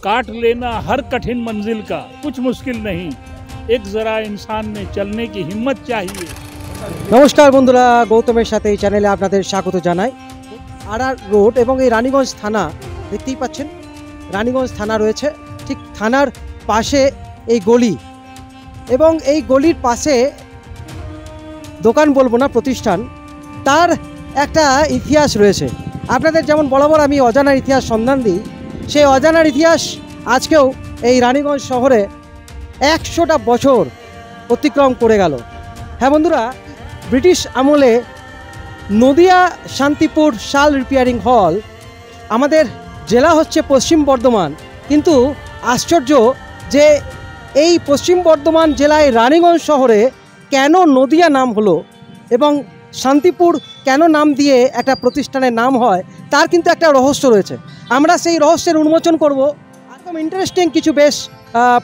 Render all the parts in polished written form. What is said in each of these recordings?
काट लेना हर कठिन मंजिल का कुछ मुश्किल नहीं, एक जरा इंसान में चलने की हिम्मत चाहिए। नमस्कार बंधुरा, गौतमेर साथे এই চ্যানেলে আপনাদের স্বাগত জানাই। আড়ার রোড এবং এই রানীগঞ্জ থানা দেখতেই পাচ্ছেন, রানীগঞ্জ থানা রয়েছে, ঠিক থানার পাশে এই গলি এবং এই গলির পাশে দোকান বলবো না, প্রতিষ্ঠান, তার একটা ইতিহাস রয়েছে। আপনাদের যেমন বরাবর আমি অজানার ইতিহাস সন্ধান দিই, সেই অজানার ইতিহাস আজকেও এই রানীগঞ্জ শহরে 100টা বছর অতিক্রম করে গেল। হ্যাঁ বন্ধুরা, ব্রিটিশ আমলে নদিয়া শান্তিপুর শাল রিপেয়ারিং হল, আমাদের জেলা হচ্ছে পশ্চিম বর্ধমান, কিন্তু আশ্চর্য যে এই পশ্চিম বর্ধমান জেলায় রানীগঞ্জ শহরে কেন নদিয়া নাম হলো এবং শান্তিপুর কেন নাম দিয়ে একটা প্রতিষ্ঠানের নাম হয়, তার কিন্তু একটা রহস্য রয়েছে। আমরা সেই রহস্যের উন্মোচন করব। একদম ইন্টারেস্টিং কিছু বেশ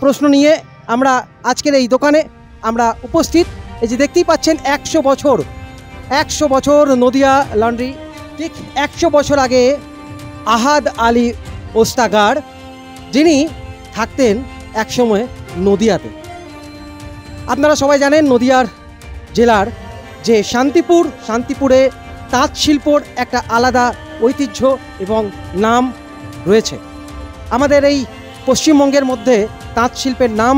প্রশ্ন নিয়ে আমরা আজকের এই দোকানে আমরা উপস্থিত। এই যে দেখতেই পাচ্ছেন 100 বছর নদিয়া লন্ড্রি। ঠিক 100 বছর আগে আহাদ আলী ওস্তাগার, যিনি থাকতেন একসময় নদিয়াতে। আপনারা সবাই জানেন নদিয়ার জেলার যে শান্তিপুরে তাঁত শিল্পর একটা আলাদা ঐতিহ্য এবং নাম রয়েছে। আমাদের এই পশ্চিমবঙ্গের মধ্যে তাঁত শিল্পের নাম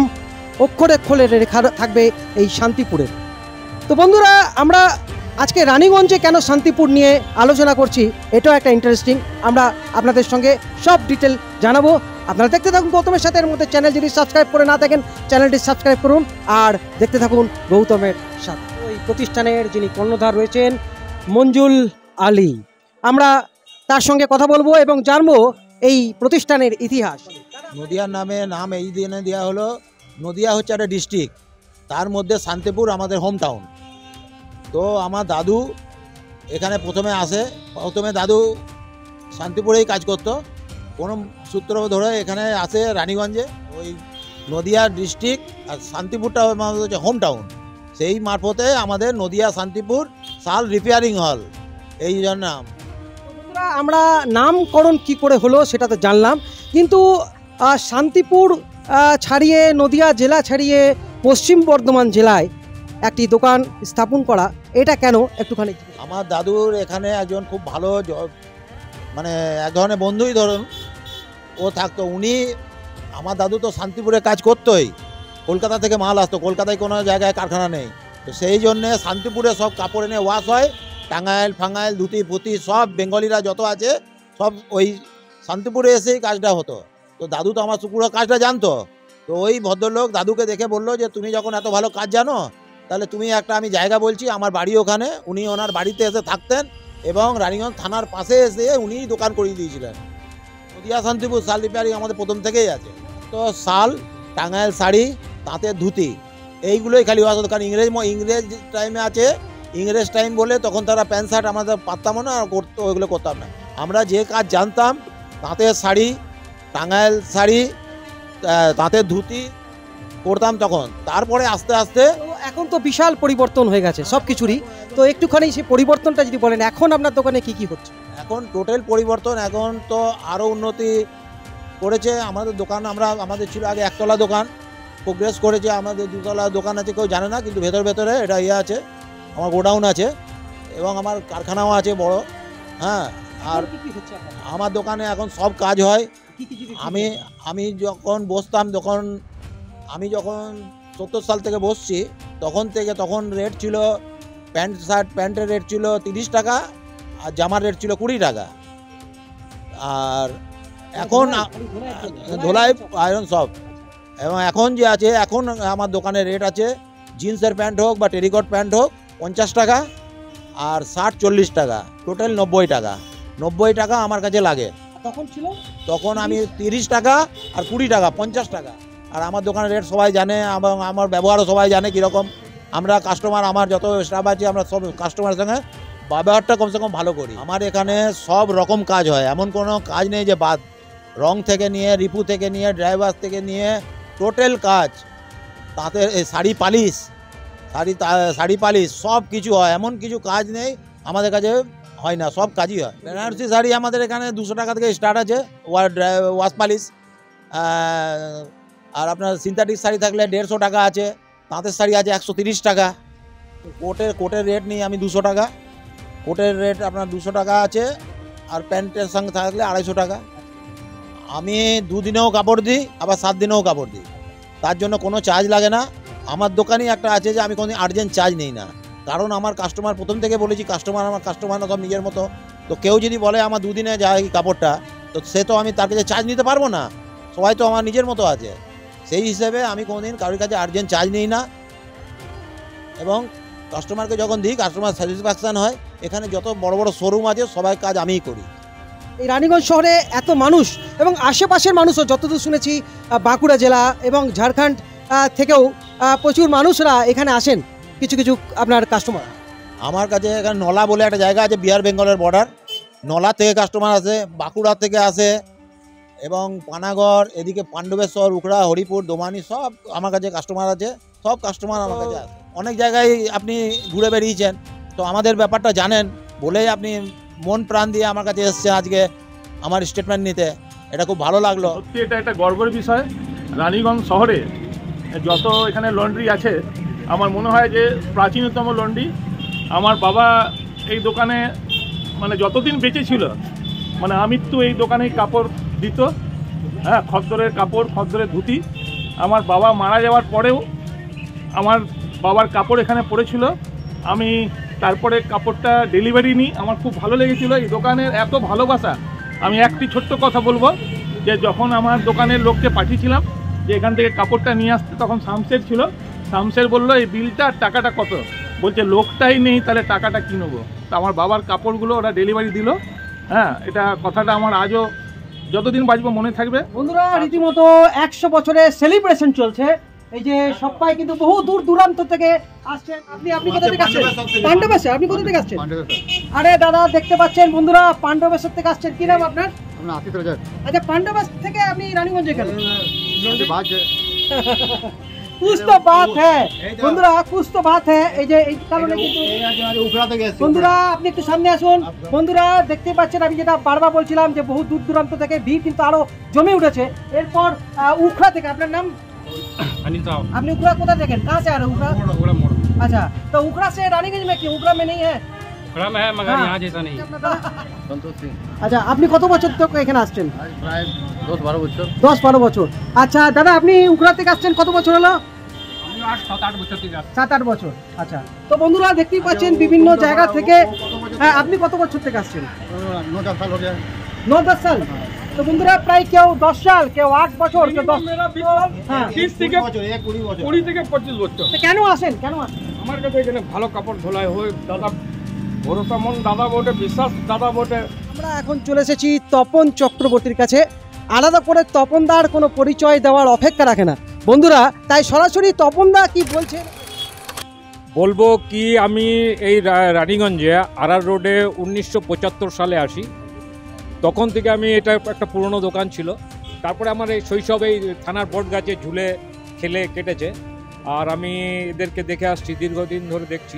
অক্ষরে অক্ষরে রেখা থাকবে এই শান্তিপুরের। তো বন্ধুরা, আমরা আজকে রানীগঞ্জে কেন শান্তিপুর নিয়ে আলোচনা করছি, এটাও একটা ইন্টারেস্টিং। আমরা আপনাদের সঙ্গে সব ডিটেল জানাবো। আপনারা দেখতে থাকুন গৌতমের সাথে। এর মধ্যে চ্যানেল যদি সাবস্ক্রাইব করে না থাকেন, চ্যানেলটি সাবস্ক্রাইব করুন আর দেখতে থাকুন গৌতমের সাথে। ওই প্রতিষ্ঠানের যিনি কর্ণধার রয়েছেন মঞ্জুল আলী, আমরা তার সঙ্গে কথা বলবো এবং জানবো এই প্রতিষ্ঠানের ইতিহাস। নদিয়ার নাম এই দিনে দেওয়া হলো। নদিয়া হচ্ছে একটা ডিস্ট্রিক্ট, তার মধ্যে শান্তিপুর আমাদের হোম টাউন। তো আমার দাদু এখানে প্রথমে আসে। প্রথমে দাদু শান্তিপুরেই কাজ করতো, কোনো সূত্র ধরে এখানে আসে রানীগঞ্জে। ওই নদিয়া ডিস্ট্রিক্ট আর শান্তিপুরটা আমাদের হচ্ছে হোম টাউন, সেই মারফতে আমাদের নদিয়া শান্তিপুর শাল রিপেয়ারিং হল, এই জন্য নাম। আমরা নামকরণ কি করে হলো সেটা তো জানলাম, কিন্তু শান্তিপুর ছাড়িয়ে নদিয়া জেলা ছাড়িয়ে পশ্চিম বর্ধমান জেলায় একটি দোকান স্থাপন করা, এটা কেন একটুখানি? আমার দাদুর এখানে একজন খুব ভালো মানে এক ধরনের বন্ধুই ধরুন ও থাকতো। উনি, আমার দাদু তো শান্তিপুরে কাজ করতোই, কলকাতা থেকে মাল আসতো, কলকাতায় কোনো জায়গায় কারখানা নেই, তো সেই জন্যে শান্তিপুরে সব কাপড় এনে ওয়াশ হয়, টাঙ্গাইল ফাঙ্গাইল ধুতি ফুতি সব বেঙ্গলিরা যত আছে সব ওই শান্তিপুরে এসেই কাজটা হতো। তো দাদু তো আমার পুরো কাজটা জানতো। তো ওই ভদ্রলোক দাদুকে দেখে বললো যে তুমি যখন এত ভালো কাজ জানো, তাহলে তুমি একটা, আমি জায়গা বলছি, আমার বাড়ি ওখানে। উনি ওনার বাড়িতে এসে থাকতেন এবং রানীগঞ্জ থানার পাশে এসে উনিই দোকান করিয়ে দিয়েছিলেন। নদিয়া শান্তিপুর শাল রিপেয়ারিং আমাদের প্রথম থেকেই আছে। তো শাল, টাঙ্গাইল শাড়ি, তাঁতের ধুতি, এইগুলোই খালি ওয়াশ হতো। কারণ ইংরেজ টাইমে আছে, ইংরেজ টাইম বলে তখন তারা প্যান্ট শার্ট আমাদের পারতামও না, করতো ওইগুলো করতাম না। আমরা যে কাজ জানতাম, তাঁতের শাড়ি, টাঙ্গাইল শাড়ি, তাঁতের ধুতি করতাম তখন। তারপরে আস্তে আস্তে এখন তো বিশাল পরিবর্তন হয়ে গেছে সব কিছুরই, তো একটুখানি সেই পরিবর্তনটা যদি বলেন, এখন আপনার দোকানে কি কি হচ্ছে? এখন টোটাল পরিবর্তন, এখন তো আরও উন্নতি করেছে আমাদের দোকান। আমাদের ছিল আগে একতলা দোকান, প্রোগ্রেস করেছে, আমাদের দুতলা দোকান আছে, কেউ জানে না, কিন্তু ভেতরে এটা আছে, আমার গোডাউন আছে এবং আমার কারখানাও আছে বড়। হ্যাঁ, আর আমার দোকানে এখন সব কাজ হয়। আমি যখন বসতাম, আমি যখন 70 সাল থেকে বসছি, তখন রেট ছিল প্যান্টের রেট ছিল 30 টাকা আর জামার রেট ছিল 20 টাকা। আর এখন ধোলাই আয়রন সব, এবং এখন যে আছে, এখন আমার দোকানে রেট আছে জিন্সের প্যান্ট হোক বা টেরিকট প্যান্ট হোক 50 টাকা, আর শার্ট 40 টাকা, টোটাল 90 টাকা। 90 টাকা আমার কাছে লাগে। তখন আমি 30 টাকা আর 20 টাকা, 50 টাকা। আর আমার দোকানের রেট সবাই জানে এবং আমার ব্যবহারও সবাই জানে কীরকম। আমরা কাস্টমার, আমার যত স্টাফ আছে, আমরা সব কাস্টমারের সঙ্গে ব্যবহারটা কমসে কম ভালো করি। আমার এখানে সব রকম কাজ হয়, এমন কোনো কাজ নেই যে বাদ। রং থেকে নিয়ে, রিপু থেকে নিয়ে, ড্রাইভার থেকে নিয়ে টোটাল কাজ। তাতে শাড়ি পালিশ সব কিছু হয়, এমন কিছু কাজ নেই আমাদের কাছে হয় না, সব কাজই হয়। বেনারসি শাড়ি আমাদের এখানে 200 টাকা থেকে স্টার্ট আছে, ওয়াশ পালিশ আর আপনার সিনথেটিক শাড়ি থাকলে 150 টাকা আছে, তাঁতের শাড়ি আছে 130 টাকা। কোটের রেট নিই আমি 200 টাকা, কোটের রেট আপনার 200 টাকা আছে, আর প্যান্টের সঙ্গে থাকলে 250 টাকা। আমি 2 দিনেও কাপড় দিই, আবার 7 দিনেও কাপড় দিই, তার জন্য কোনো চার্জ লাগে না। আমার দোকানই একটা আছে যে আমি কোনো আর্জেন্ট চার্জ নিই না, কারণ আমার কাস্টমার, প্রথম থেকে বলেছি আমার কাস্টমার না সব নিজের মতো। তো কেউ যদি বলে আমার 2 দিনে যায় কাপড়টা, তো সে তো আমি তার কাছে চার্জ নিতে পারবো না, সবাই তো আমার নিজের মতো আছে। সেই হিসেবে আমি কোনোদিন কারোর কাছে আর্জেন্ট চার্জ নিই না, এবং কাস্টমারকে যখন দিই কাস্টমার স্যাটিসফ্যাকশান হয়। এখানে যত বড় বড় শোরুম আছে সবাই কাজ আমিই করি। এই রানীগঞ্জ শহরে এত মানুষ এবং আশেপাশের মানুষও যতদূর শুনেছি বাঁকুড়া জেলা এবং ঝাড়খণ্ড থেকেও প্রচুর মানুষরা এখানে আসেন, কিছু কিছু আপনার কাস্টমার। আমার কাছে এখানে নলা বলে একটা জায়গা আছে, বিহার বেঙ্গলের বর্ডার, নলা থেকে কাস্টমার আসে, বাঁকুড়া থেকে আসে, এবং পানাগড়, এদিকে পাণ্ডবেশ্বর, উখড়া, হরিপুর, দোমানি, সব আমার কাছে কাস্টমার আছে। সব কাস্টমার আমার কাছে আছে। অনেক জায়গায় আপনি ঘুরে বেরিয়েছেন, তো আমাদের ব্যাপারটা জানেন বলেই আপনি মন প্রাণ দিয়ে আমার কাছে এসেছেন আজকে আমার স্টেটমেন্ট নিতে। এটা খুব ভালো লাগলো। সত্যি এটা একটা গর্বের বিষয়। রানীগঞ্জ শহরে যত এখানে লন্ড্রি আছে, আমার মনে হয় যে প্রাচীনতম লন্ড্রি। আমার বাবা এই দোকানে মানে যতদিন বেঁচে ছিল, মানে আমৃত্যু এই দোকানেই কাপড় দিত। হ্যাঁ, খদ্দরের কাপড়, খদ্দরের ধুতি। আমার বাবা মারা যাওয়ার পরেও আমার বাবার কাপড় এখানে পড়েছিল। আমি তারপরে কাপড়টা ডেলিভারি নিই, আমার খুব ভালো লেগেছিলো এই দোকানের এত ভালোবাসা। আমি একটি ছোট্ট কথা বলবো, যে যখন আমার দোকানের লোককে পাঠিয়েছিলাম যে এখান থেকে কাপড়টা নিয়ে আসতে, তখন শামশের ছিল। শামশের বললো এই বিলটা, টাকাটা কত? বলছে লোকটাই নেই, তাহলে টাকাটা কী নেবো? তা আমার বাবার কাপড়গুলো ওরা ডেলিভারি দিল। হ্যাঁ, এটা কথাটা আমার আজও যতদিন বাঁচবো মনে থাকবে। বন্ধুরা, রীতিমতো 100 বছরের সেলিব্রেশন চলছে। এই যে সবাই কিন্তু বহু দূর দূরান্ত থেকে আসছেন। আপনি কোথা থেকে আসছেন? পাণ্ডবেশ্বর। আপনি কোথা থেকে আসছেন? আরে দাদা, দেখতে পাচ্ছেন বন্ধুরা, পাণ্ডবেশ্বর থেকে আসছেন। কি নাম আপনার? আচ্ছা, পাণ্ডবেশ্বর থেকে আপনি রানীগঞ্জে কেন? कुछ तो बात है বন্ধুরা, कुछ तो बात है। এই যে এই কারণে কিন্তু বন্ধুরা আপনি একটু সামনে আসুন। বন্ধুরা দেখতে পাচ্ছেন, আমি যেটা বারবার বলছিলাম যে বহু দূর দূরান্ত থেকে ভিড় কিন্তু আরো জমে উঠেছে। এরপর উখড়া থেকে, আপনার নাম? আপনি उखड़ा कोथा থেকে? कहाँ से आ रहे हो? उखड़ा। अच्छा, तो उखड़ा से रानीगंज में क्यों? उखड़ा में नहीं है? उखड़ा में है, मगर यहाँ जैसा नहीं। আচ্ছা, আপনি কত বছর থেকে এখানে আসছেন? প্রায় 10-12 বছর। 10-12 বছর। আচ্ছা দাদা, আপনি উখড়া থেকে আসছেন কত বছর হলো? আমি 7-8 বছর থেকে আসছি। 7-8 বছর। আচ্ছা, তো বন্ধুরা দেখতেই পাচ্ছেন বিভিন্ন জায়গা থেকে। হ্যাঁ, আপনি কত বছর থেকে আসছেন? 9-10 साल हो गया। 9-10 साल। তো বন্ধুরা প্রায় কেউ 10 সাল, কেউ 8 বছর, কেউ 10। হ্যাঁ, 30 থেকে 20 থেকে 25 বছর। তো কেন আসেন? কেন আসেন? আমার কাছে এখানে ভালো কাপড় ধোলাই হয়। দাদা ভরসা মন দাদা বটে, বিশ্বাস দাদা বটে। আমরা এখন চলে এসেছি তপন চক্রবর্তীর কাছে। আলাদা করে তপনদার কোনো পরিচয় দেওয়ার অপেক্ষা রাখে না বন্ধুরা, তাই সরাসরি তপনদা কি বলছেন বলবো। কি আমি এই রানীগঞ্জে আরআর রোডে 1975 সালে আসি। তখন থেকে আমি, এটা একটা পুরনো দোকান ছিল। তারপরে আমার এই শৈশব এই থানার বট গাছে ঝুলে খেলে কেটেছে, আর আমি এদেরকে দেখে আসছি, দীর্ঘদিন ধরে দেখছি।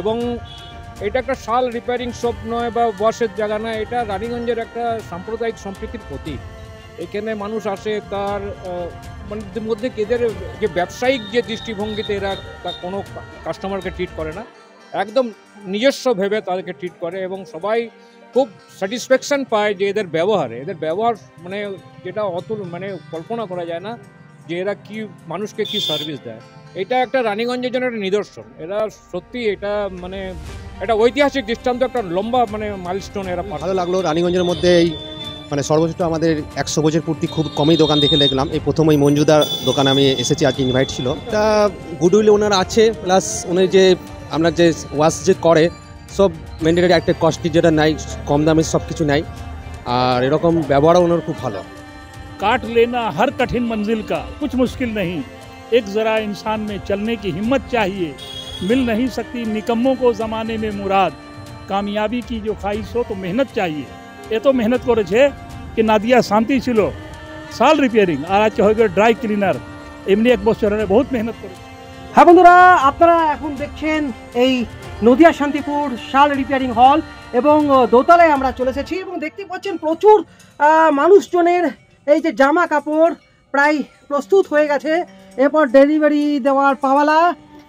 এবং এটা একটা শাল রিপেয়ারিং শপ নয় বা বসের জায়গা নয়, এটা রানীগঞ্জের একটা সাম্প্রদায়িক সম্প্রীতির প্রতীক। এখানে মানুষ আসে, তার মানে মধ্যে এদের যে ব্যবসায়িক যে দৃষ্টিভঙ্গিতে এরা কোনো কাস্টমারকে ট্রিট করে না, একদম নিজস্ব ভেবে তাদেরকে ট্রিট করে, এবং সবাই খুব স্যাটিসফ্যাকশান পায় যে এদের ব্যবহার মানে যেটা অতুল, মানে কল্পনা করা যায় না যে এরা কি মানুষকে কি সার্ভিস দেয়। এটা একটা রানীগঞ্জের জন্য একটা নিদর্শন। এরা সত্যি এটা মানে একটা ঐতিহাসিক দৃষ্টান্ত, একটা লম্বা মানে মাইলস্টোন এরা। ভালো লাগলো রানীগঞ্জের মধ্যে এই মানে সর্বোচ্চ আমাদের 100 বছর পূর্তি খুব কমই দোকান দেখে দেখলাম। এই প্রথম এই মঞ্জুদার দোকানে আমি এসেছি, আজকে ইনভাইট ছিল। এটা গুডউইল ওনার আছে, প্লাস উনি যে আমরা যে ওয়াশ যে করে সব মেনটেনারি একটা কস্টলি যেটা নাই, কম দামে সব কিছু নাই, আর এরকম ব্যবহারও ওনার খুব ভালো। काट लेना हर कठिन मंजिल का कुछ मुश्किल नहीं, एक जरा इंसान में चलने की हिम्मत चाहिए, मिल नहीं सकती निकम्मों को ज़माने में मुराद, कामयाबी की जो ख्वाहिश हो तो मेहनत चाहिए। ये तो मेहनत করেছে कि নাদিয়া শান্তি ছিল, শাল রিপেয়ারিং, আর আজকে হয়ে গেল ড্রাই ক্লিনার। এমনি এক বছরে বহুত মেহনত করেছে। হ্যাঁ বন্ধুরা, আপনারা এখন দেখছেন এই নদিয়া শান্তিপুর শাল রিপেয়ারিং হল, এবং দোতলায় আমরা চলে এসেছি এবং দেখতে পাচ্ছেন প্রচুর মানুষজনের এই যে জামা কাপড় প্রায় প্রস্তুত হয়ে গেছে, এরপর ডেলিভারি দেওয়ার পাওয়ালা।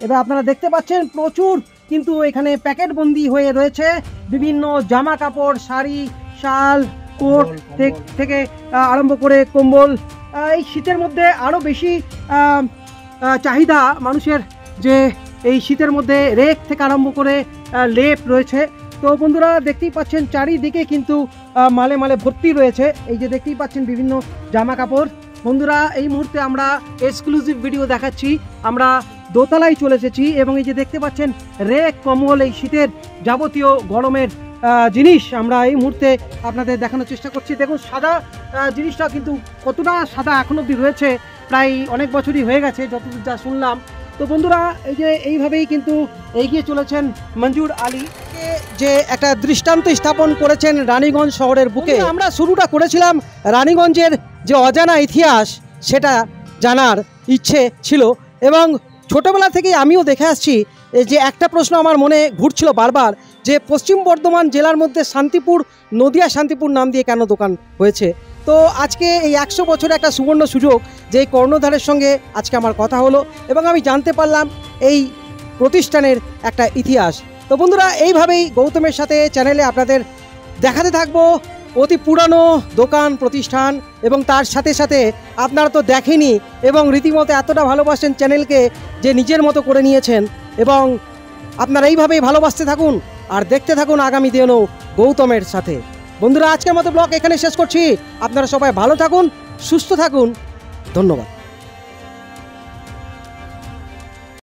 এবার আপনারা দেখতে পাচ্ছেন প্রচুর কিন্তু এখানে প্যাকেটবন্দি হয়ে রয়েছে বিভিন্ন জামা কাপড়, শাড়ি, শাল, কোট থেকে আরম্ভ করে কম্বল। এই শীতের মধ্যে আরও বেশি চাহিদা মানুষের, যে এই শীতের মধ্যে রেক থেকে আরম্ভ করে লেপ রয়েছে। তো বন্ধুরা দেখতেই পাচ্ছেন চারিদিকে কিন্তু মালে মালে ভর্তি রয়েছে। এই যে দেখতেই পাচ্ছেন বিভিন্ন জামা কাপড়। বন্ধুরা এই মুহূর্তে আমরা এক্সক্লুসিভ ভিডিও দেখাচ্ছি, আমরা দোতলায় চলে এসেছি এবং এই যে দেখতে পাচ্ছেন রেক, কম্বল, এই শীতের যাবতীয় গরমের জিনিস আমরা এই মুহূর্তে আপনাদের দেখানোর চেষ্টা করছি। দেখুন সাদা জিনিসটা কিন্তু কতটা সাদা এখন অবধি রয়েছে, প্রায় অনেক বছরই হয়ে গেছে যতদূর যা শুনলাম। তো বন্ধুরা এই যে এইভাবেই কিন্তু এগিয়ে চলেছেন মঞ্জুর আলী, যে একটা দৃষ্টান্ত স্থাপন করেছেন রানীগঞ্জ শহরের বুকে। আমরা শুরুটা করেছিলাম রানীগঞ্জের যে অজানা ইতিহাস সেটা জানার ইচ্ছে ছিল, এবং ছোটোবেলা থেকেই আমিও দেখে আসছি যে একটা প্রশ্ন আমার মনে ঘুরছিল বারবার, যে পশ্চিম বর্ধমান জেলার মধ্যে শান্তিপুর, নদিয়া শান্তিপুর নাম দিয়ে কেন দোকান হয়েছে। তো আজকে এই 100 বছরের একটা সুবর্ণ সুযোগ, যে এই কর্ণধারের সঙ্গে আজকে আমার কথা হলো এবং আমি জানতে পারলাম এই প্রতিষ্ঠানের একটা ইতিহাস। তো বন্ধুরা এইভাবেই গৌতমের সাথে চ্যানেলে আপনাদের দেখাতে থাকবো অতি পুরানো দোকান প্রতিষ্ঠান, এবং তার সাথে সাথে আপনারা তো দেখেনি এবং রীতিমতো এতটা ভালোবাসেন চ্যানেলকে যে নিজের মতো করে নিয়েছেন, এবং আপনারা এইভাবেই ভালোবাসতে থাকুন আর দেখতে থাকুন আগামী দিনেও গৌতমের সাথে। বন্ধুরা আজকের মতো ব্লগ এখানে শেষ করছি। আপনারা সবাই ভালো থাকুন, সুস্থ থাকুন, ধন্যবাদ।